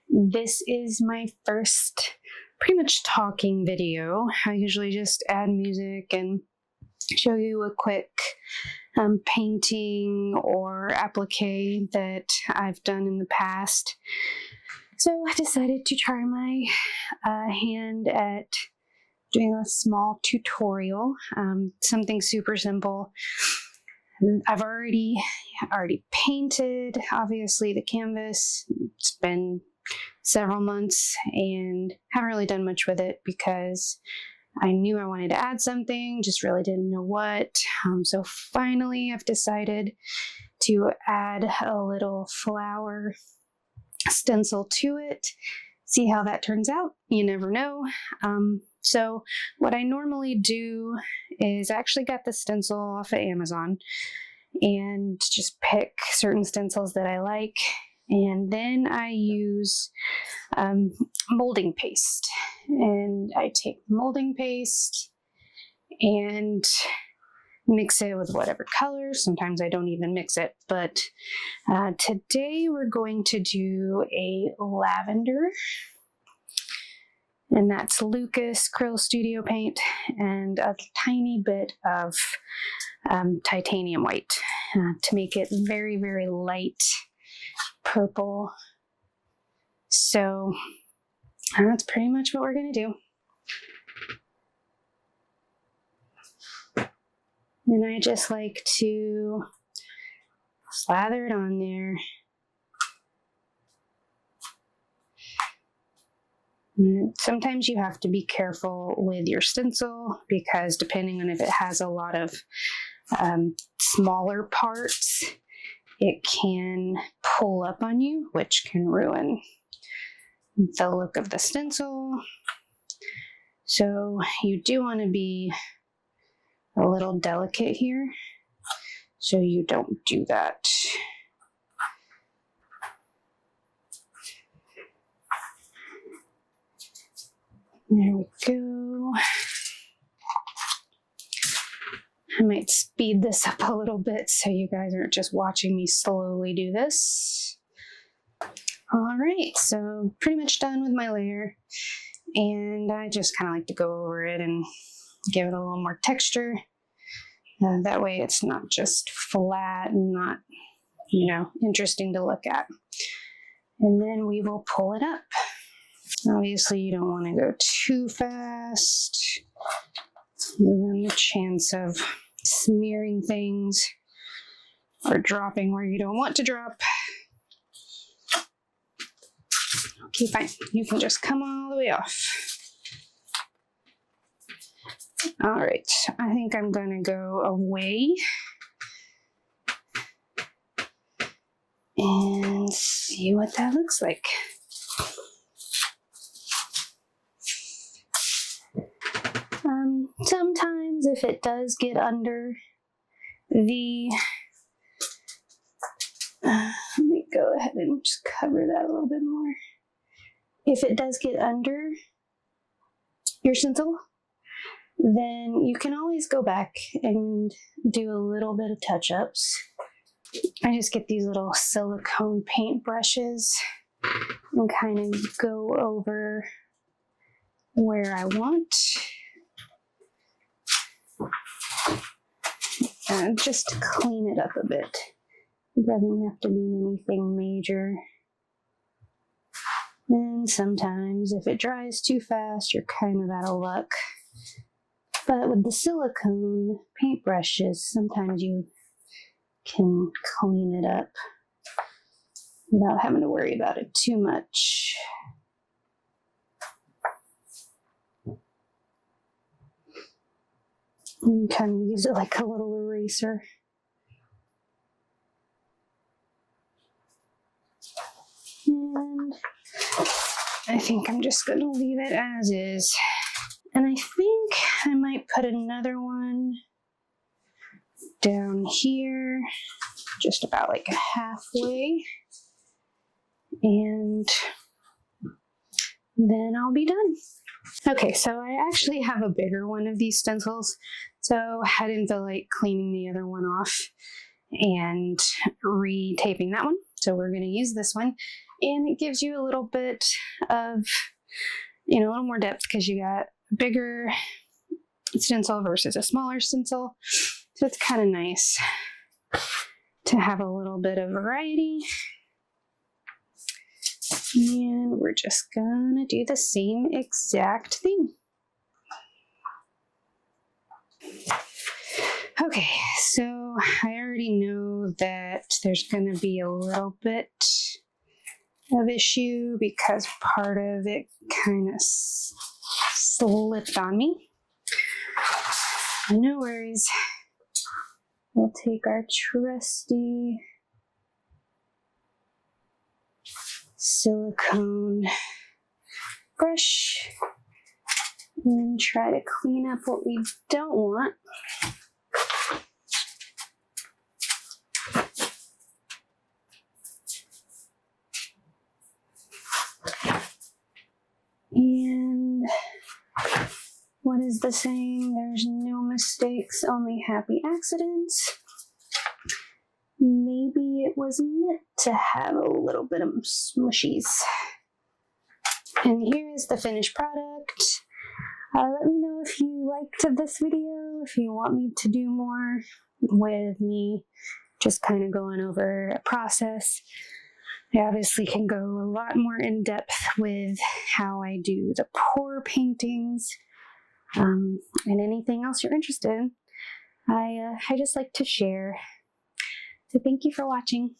This is my first pretty much talking video. I usually just add music and show you a quick painting or applique that I've done in the past. So I decided to try my hand at doing a small tutorial, something super simple. I've already painted, obviously, the canvas. It's been several months and haven't really done much with it because I knew I wanted to add something, just really didn't know what. So finally I've decided to add a little flower stencil to it. See how that turns out. You never know. So what I normally do is I actually got the stencil off of Amazon and just pick certain stencils that I like. And then I use molding paste. And I take molding paste and mix it with whatever color. Sometimes I don't even mix it. But today we're going to do a lavender. And that's Lucas Krill Studio Paint and a tiny bit of titanium white to make it very, very light purple. So that's pretty much what we're going to do. And I just like to slather it on there. Sometimes you have to be careful with your stencil because depending on if it has a lot of smaller parts, it can pull up on you, which can ruin the look of the stencil. So you do want to be a little delicate here, so you don't do that. There we go. I might speed this up a little bit so you guys aren't just watching me slowly do this. All right, so pretty much done with my layer. And I just kind of like to go over it and give it a little more texture. That way it's not just flat and not, interesting to look at. And then we will pull it up. Obviously, you don't want to go too fast. You run the chance of smearing things or dropping where you don't want to drop. Okay, fine. You can just come all the way off. All right, I think I'm going to go away and see what that looks like. Sometimes if it does get under the, let me go ahead and just cover that a little bit more. If it does get under your stencil, then you can always go back and do a little bit of touch-ups. I just get these little silicone paint brushes and kind of go over where I want. Just to clean it up a bit. It doesn't have to be anything major. And sometimes if it dries too fast, you're kind of out of luck. But with the silicone paintbrushes, sometimes you can clean it up without having to worry about it too much. And kind of use it like a little eraser. And I think I'm just going to leave it as is. And I think I might put another one down here, just about like halfway. And then I'll be done. Okay, so I actually have a bigger one of these stencils, so I didn't feel like cleaning the other one off and re-taping that one. So we're going to use this one, and it gives you a little bit of, a little more depth because you got a bigger stencil versus a smaller stencil. So it's kind of nice to have a little bit of variety. And we're just gonna do the same exact thing. Okay, so I already know that there's gonna be a little bit of issue because part of it kind of slipped on me. No worries. We'll take our trusty silicone brush and try to clean up what we don't want. And what is the saying? There's no mistakes, only happy accidents. Maybe it was meant to have a little bit of smushies. And here is the finished product. Let me know if you liked this video, if you want me to do more with me just kind of going over a process. I obviously can go a lot more in depth with how I do the pour paintings and anything else you're interested in. I just like to share. So thank you for watching.